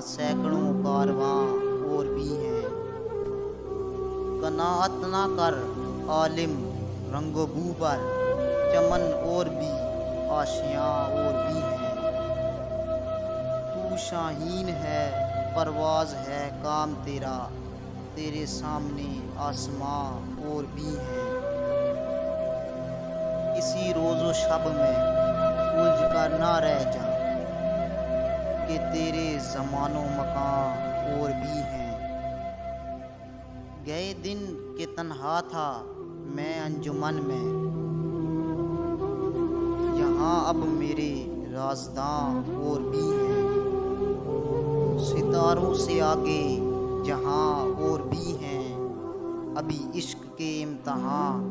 सैकड़ों कारवां और भी हैं। कनाअत ना कर आलिम रंगबू पर, चमन और भी आशियाँ और भी हैं। तू शाहीन है, परवाज है काम तेरा, तेरे सामने आसमां और भी हैं। इसी रोज़ो शब में उलझ कर ना रह जा, कि तेरे ज़मानो मकान और भी हैं। गए दिन के तन्हा था मैं अंजुमन में, यहाँ अब मेरे राज़दां और भी हैं। सितारों से आगे जहाँ और भी हैं, अभी इश्क के इम्तहान